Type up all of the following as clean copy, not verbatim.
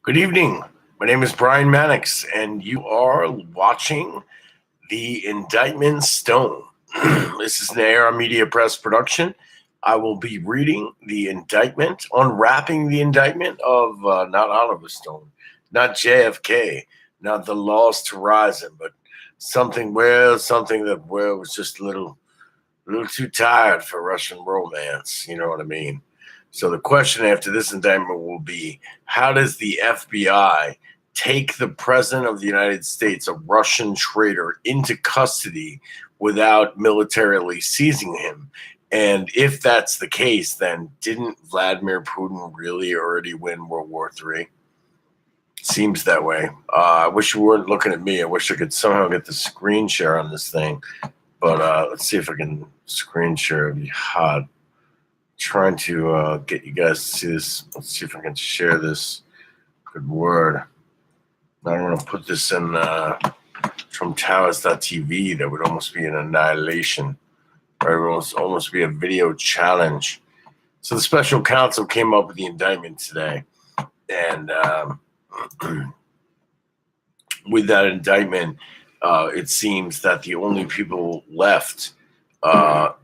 Good evening. My name is Brian Mannix, and you are watching the Indictment Stone. This is an AR Media Press production. I will be reading the indictment, unwrapping the indictment of not Oliver Stone, not JFK, not the Lost Horizon, but something that was just a little too tired for Russian romance. You know what I mean? So the question after this indictment will be, how does the FBI take the president of the United States, a Russian traitor, into custody without militarily seizing him? And if that's the case, then didn't Vladimir Putin really already win World War III? Seems that way. I wish you weren't looking at me. I wish I could somehow get the screen share on this thing. But let's see if I can screen share. It'd be hot. Trying to get you guys to see this. Let's see if I can share this. Good word. I don't want to put this in from towers.tv. That would almost be an annihilation. Or it would almost be a video challenge. So the special counsel came up with the indictment today. And with that indictment, it seems that the only people left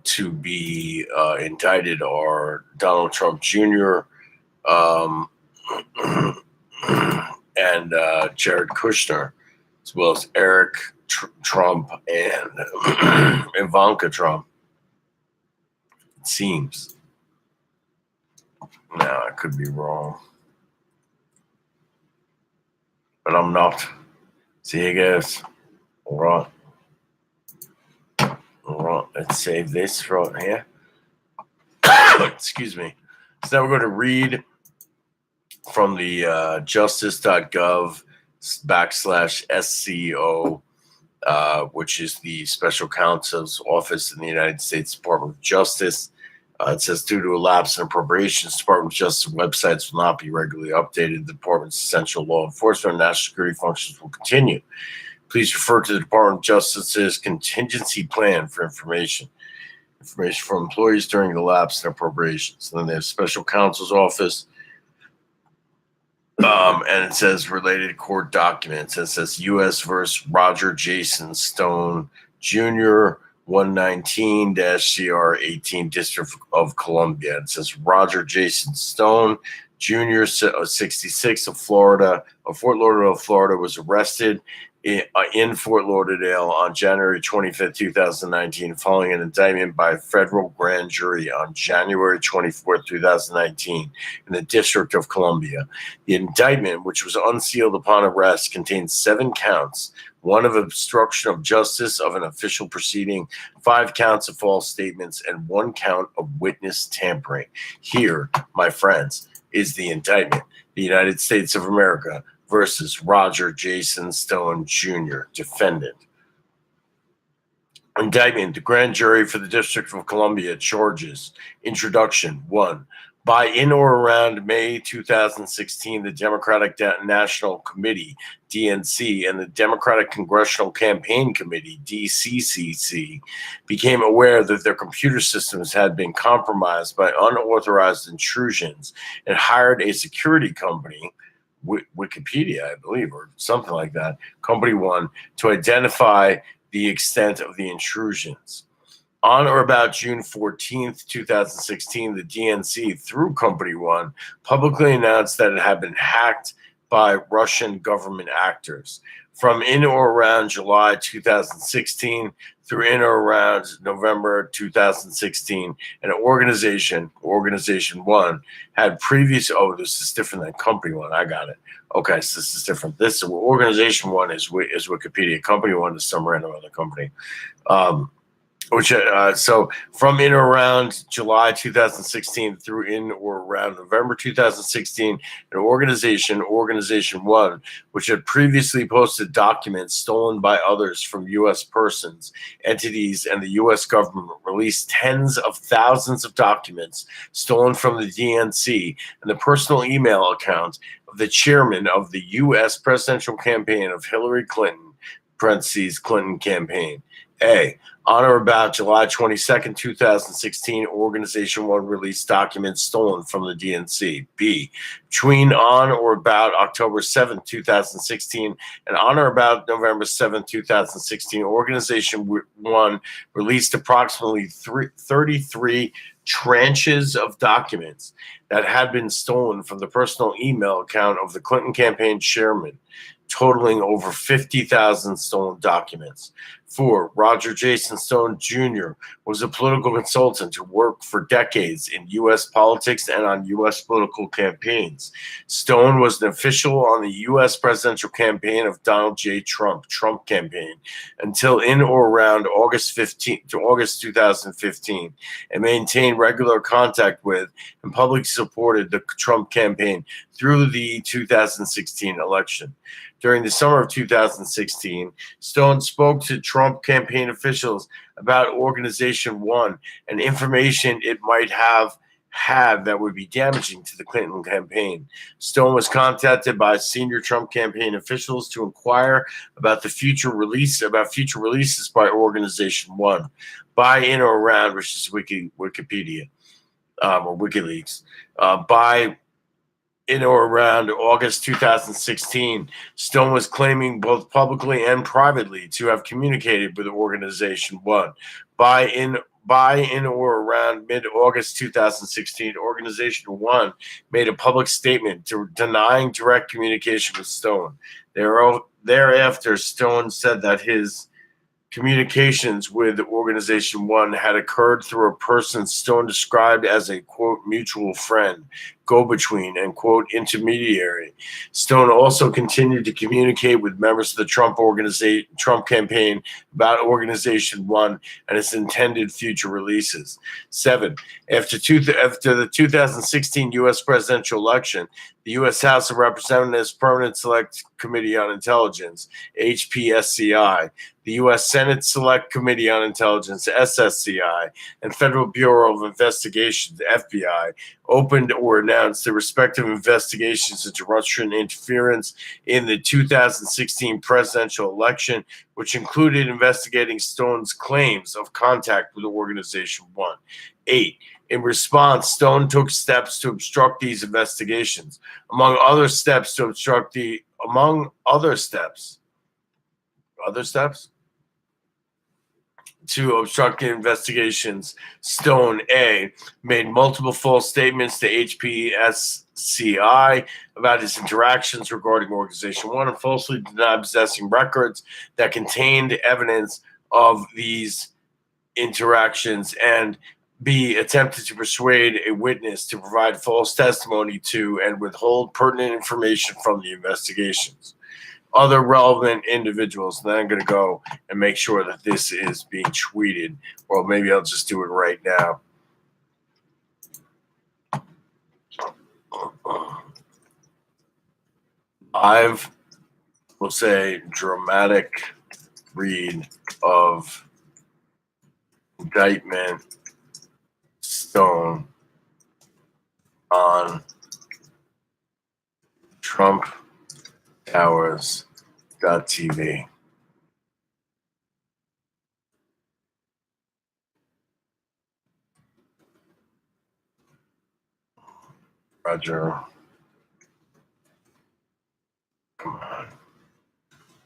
to be indicted are Donald Trump Jr. And Jared Kushner, as well as Eric Trump and Ivanka Trump. It seems. Now, I could be wrong. But I'm not. See you guys. All right. All right, let's save this right here. Excuse me. So now we're going to read from the justice.gov/SCO, which is the special counsel's office in the United States Department of Justice. It says, due to a lapse in appropriations, Department of Justice websites will not be regularly updated. The department's essential law enforcement and national security functions will continue. Please refer to the Department of Justice's contingency plan for information for employees during the lapse in appropriations. And then they have special counsel's office, and it says related court documents. It says U.S. versus Roger Jason Stone Jr., 119-CR18, District of Columbia. It says Roger Jason Stone Jr., 66, of Fort Lauderdale, Florida, was arrested in Fort Lauderdale on January 25th, 2019, following an indictment by a federal grand jury on January 24th, 2019, in the District of Columbia. The indictment, which was unsealed upon arrest, contains 7 counts, 1 of obstruction of justice of an official proceeding, 5 counts of false statements, and 1 count of witness tampering. Here, my friends, is the indictment. The United States of America versus Roger Jason Stone Jr., defendant. Indictment. The grand jury for the District of Columbia charges. Introduction. 1. By in or around May 2016, the Democratic National Committee, DNC, and the Democratic Congressional Campaign Committee, DCCC, became aware that their computer systems had been compromised by unauthorized intrusions and hired a security company, Wikipedia, I believe, or something like that, Company One, to identify the extent of the intrusions. On or about June 14th, 2016, the DNC, through Company One, publicly announced that it had been hacked by Russian government actors. From in or around July 2016 through in or around November 2016, an organization, Organization One, had previous. Oh, this is different than Company One. I got it. Okay, so this is different. This Organization One is Wikipedia. Company One is some random other company. So from in or around July 2016 through in or around November 2016, an Organization One, which had previously posted documents stolen by others from U.S. persons, entities, and the U.S. government, released tens of thousands of documents stolen from the DNC and the personal email account of the chairman of the U.S. presidential campaign of Hillary Clinton, (Clinton campaign), A. On or about July 22nd, 2016, Organization 1 released documents stolen from the DNC. B. Between on or about October 7th, 2016, and on or about November 7th, 2016, Organization 1 released approximately 33 tranches of documents that had been stolen from the personal email account of the Clinton campaign chairman, totaling over 50,000 stolen documents. 4. Roger Jason Stone Jr. was a political consultant who worked for decades in U.S. politics and on U.S. political campaigns. Stone was an official on the U.S. presidential campaign of Donald J. Trump campaign, until in or around August 15 to August 2015, and maintained regular contact with and publicly supported the Trump campaign through the 2016 election. During the summer of 2016, Stone spoke to Trump campaign officials about Organization 1 and information it might have had that would be damaging to the Clinton campaign. Stone was contacted by senior Trump campaign officials to inquire about future releases by Organization 1, by, in, or around, which is Wikipedia or WikiLeaks, by in or around August 2016, Stone was claiming both publicly and privately to have communicated with Organization 1. By in or around mid-August 2016, Organization 1 made a public statement denying direct communication with Stone. Thereafter, Stone said that his communications with Organization 1 had occurred through a person Stone described as a, quote, mutual friend, go-between, and, quote, intermediary. Stone also continued to communicate with members of the Trump campaign about Organization 1 and its intended future releases. 7. After the 2016 U.S. presidential election, the U.S. House of Representatives Permanent Select Committee on Intelligence, HPSCI, the U.S. Senate Select Committee on Intelligence, SSCI, and Federal Bureau of Investigation, the FBI, opened or announced their respective investigations into Russian interference in the 2016 presidential election, which included investigating Stone's claims of contact with Organization 1. 8. In response, Stone took steps to obstruct these investigations. Among other steps, to obstruct the investigations, Stone A. made multiple false statements to HPSCI about his interactions regarding Organization 1 and falsely denied possessing records that contained evidence of these interactions, and B. attempted to persuade a witness to provide false testimony to and withhold pertinent information from the investigations. Other relevant individuals. And then I'm going to go and make sure that this is being tweeted, or maybe I'll just do it right now. I will say dramatic read of Indictment Stone on Trump Towers.tv. Roger. Come on.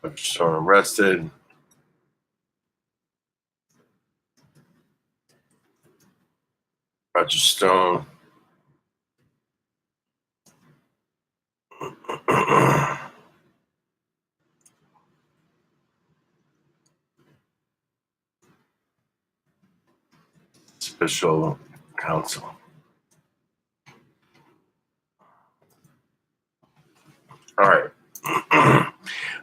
Roger Stone arrested. Roger Stone. Special counsel. All right.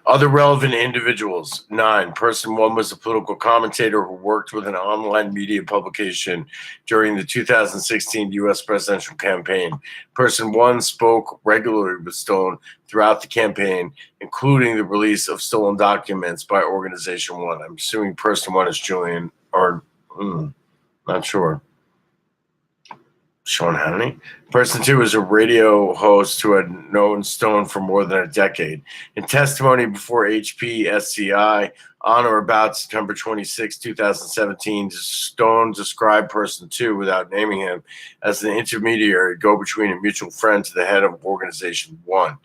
Other relevant individuals. 9. Person 1 was a political commentator who worked with an online media publication during the 2016 U.S. presidential campaign. Person 1 spoke regularly with Stone throughout the campaign, including the release of stolen documents by Organization 1. I'm assuming person 1 is Julian, or not sure. Sean Hannity. Person two is a radio host who had known Stone for more than a decade. In testimony before HPSCI on or about September 26, 2017, Stone described person two, without naming him, as an intermediary go-between a mutual friend to the head of Organization 1.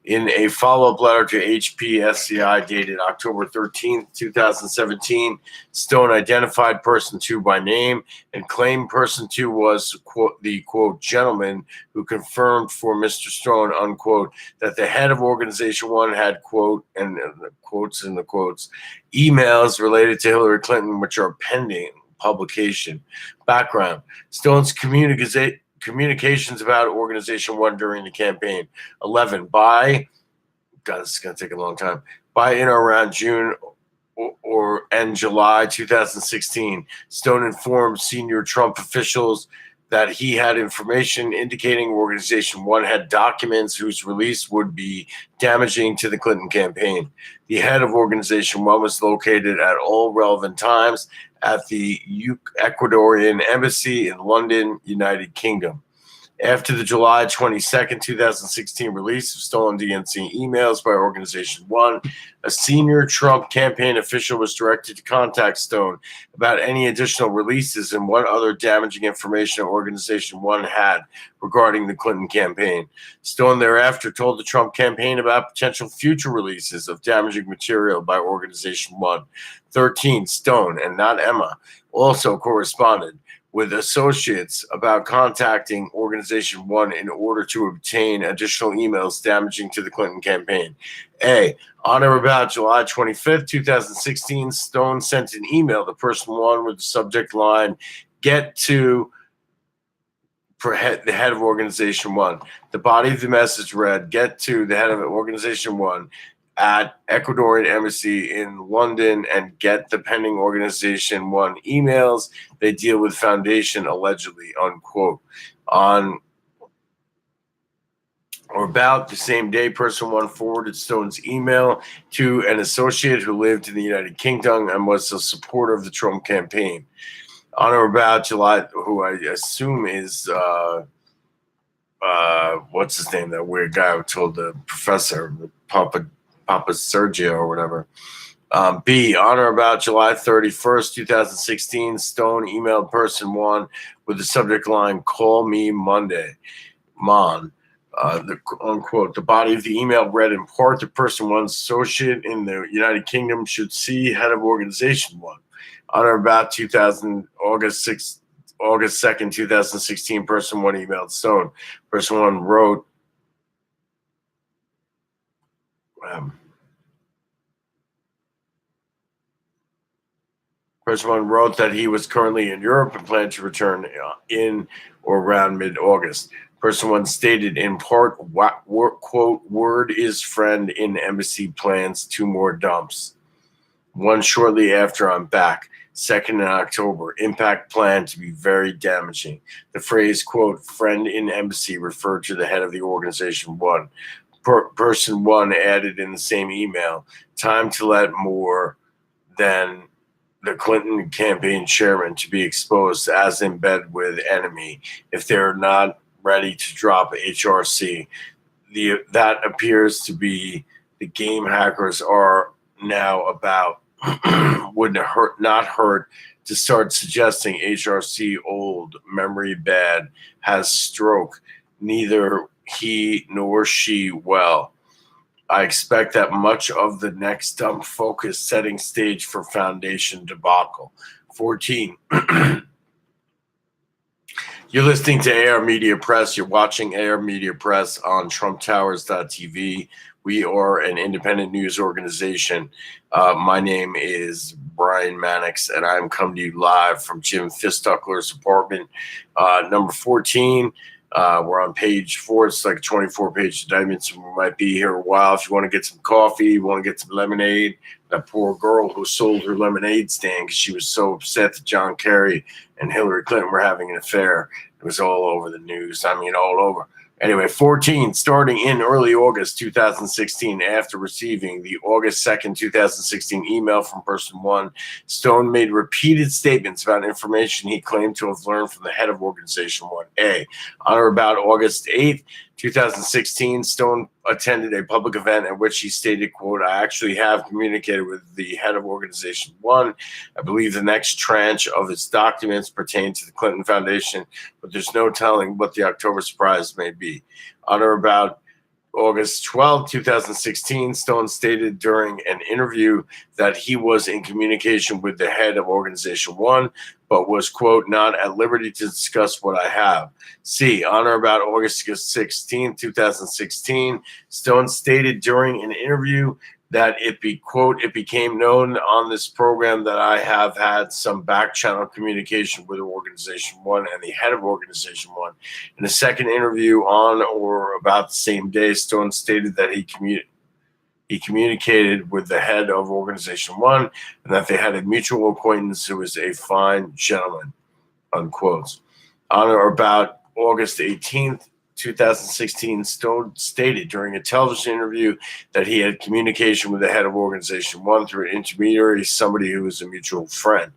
In a follow-up letter to HPSCI dated October 13th, 2017, Stone identified person two by name and claimed person two was, quote, the, quote, gentleman who confirmed for Mr. Stone, unquote, that the head of Organization 1 had, quote, and the quotes in the quotes, emails related to Hillary Clinton, which are pending publication. Background: Stone's communications about Organization 1 during the campaign. 11. God, this is going to take a long time. By in or around June and July 2016, Stone informed senior Trump officials that he had information indicating Organization 1 had documents whose release would be damaging to the Clinton campaign. The head of Organization 1 was located at all relevant times at the Ecuadorian Embassy in London, United Kingdom. After the July 22nd, 2016 release of stolen DNC emails by Organization 1, a senior Trump campaign official was directed to contact Stone about any additional releases and what other damaging information Organization 1 had regarding the Clinton campaign. Stone thereafter told the Trump campaign about potential future releases of damaging material by Organization 1. 13. Stone, and not Emma, also corresponded with associates about contacting Organization 1 in order to obtain additional emails damaging to the Clinton campaign. A. On or about July 25th, 2016, Stone sent an email to person 1 with the subject line, "Get to the head of Organization 1. The body of the message read, "Get to the head of Organization 1 at Ecuadorian Embassy in London and get the pending Organization 1 emails. They deal with Foundation, allegedly," unquote. On or about the same day, person 1 forwarded Stone's email to an associate who lived in the United Kingdom and was a supporter of the Trump campaign. On or about July, who I assume is what's his name? That weird guy who told the professor, Papa Sergio or whatever. B. On or about July 31st, 2016, Stone emailed person 1 with the subject line, "Call me Monday, Mon." Unquote. The body of the email read in part, "The person 1's associate in the United Kingdom should see head of Organization 1. On or about August 2nd, 2016, person 1 emailed Stone. Person 1 wrote, person 1 wrote that he was currently in Europe and planned to return in or around mid-August. Person 1 stated in part, quote, "Word is friend in embassy plans 2 more dumps. 1 shortly after I'm back. 2nd in October. Impact plan to be very damaging." The phrase, quote, "friend in embassy" referred to the head of the Organization 1. Person 1 added in the same email, "Time to let more than the Clinton campaign chairman to be exposed as in bed with enemy if they're not ready to drop HRC. That appears to be the game hackers are now about. Would not hurt to start suggesting HRC old, memory bad, has stroke, neither he nor she well. I expect that much of the next dump focus setting stage for Foundation debacle." 14. You're listening to AR Media Press. You're watching AR Media Press on TrumpTowers.tv. We are an independent news organization. My name is Brian Mannix, and I'm coming to you live from Jim Fistuckler's apartment, number 14. We're on page 4. It's like a 24-page indictment, so we might be here a while. If you want to get some coffee, you want to get some lemonade, that poor girl who sold her lemonade stand because she was so upset that John Kerry and Hillary Clinton were having an affair. It was all over the news. I mean, all over. Anyway, 14, starting in early August 2016, after receiving the August 2nd, 2016 email from person one, Stone made repeated statements about information he claimed to have learned from the head of Organization 1A. On or about August 8th, 2016, Stone attended a public event at which he stated, quote, I actually have communicated with the head of Organization 1. I believe the next tranche of its documents pertain to the Clinton Foundation, but there's no telling what the October surprise may be. On or about August 12, 2016, Stone stated during an interview that he was in communication with the head of Organization 1, but was, quote, not at liberty to discuss what I have. See, on or about August 16, 2016, Stone stated during an interview that it became known on this program that I have had some back channel communication with Organization 1 and the head of Organization 1. In a second interview on or about the same day, Stone stated that he communicated with the head of Organization 1 and that they had a mutual acquaintance who was a fine gentleman, unquote. On or about August 18th, 2016, Stone stated during a television interview that he had communication with the head of Organization 1 through an intermediary, somebody who was a mutual friend.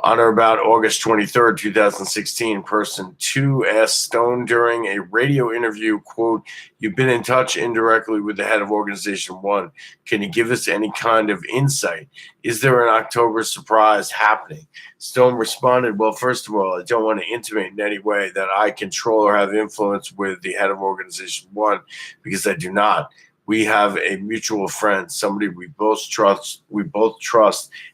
On or about August 23rd, 2016, person 2 asked Stone during a radio interview, quote, you've been in touch indirectly with the head of Organization 1. Can you give us any kind of insight? Is there an October surprise happening? Stone responded, well, first of all, I don't want to intimate in any way that I control or have influence with the head of Organization 1 because I do not. We have a mutual friend, somebody we both trust,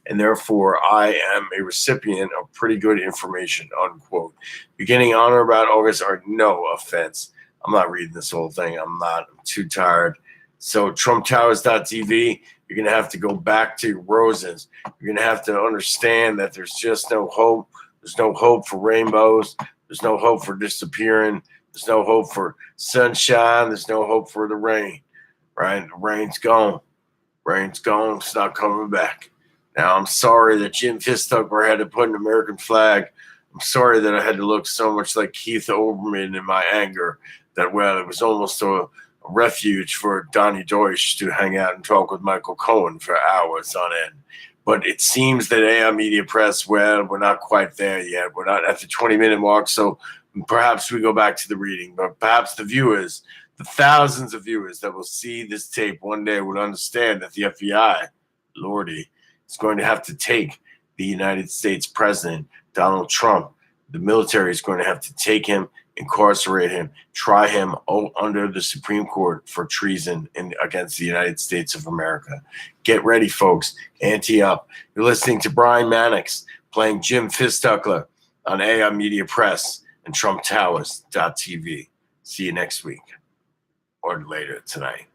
and therefore I am a recipient of pretty good information, unquote. Beginning on or about August, or no offense, I'm not reading this whole thing. I'm too tired. So TrumpTowers.tv, you're going to have to go back to your roses. You're going to have to understand that there's just no hope. There's no hope for rainbows. There's no hope for disappearing. There's no hope for sunshine. There's no hope for the rain. Right? The rain's gone. Rain's gone. It's not coming back. Now, I'm sorry that Jim Fistuckler had to put an American flag. I'm sorry that I had to look so much like Keith Olbermann in my anger that, well, it was almost a refuge for Donnie Deutsch to hang out and talk with Michael Cohen for hours on end. But it seems that AM Media Press, well, we're not quite there yet. We're not at the 20-minute mark, so perhaps we go back to the reading. But perhaps the viewers, the thousands of viewers that will see this tape one day will understand that the FBI, Lordy, is going to have to take the United States president, Donald Trump. The military is going to have to take him, incarcerate him, try him under the Supreme Court for treason against the United States of America. Get ready, folks. Ante up. You're listening to Brian Mannix playing Jim Fistuckler on AM Media Press and TrumpTowers.tv. See you next week. Or later tonight.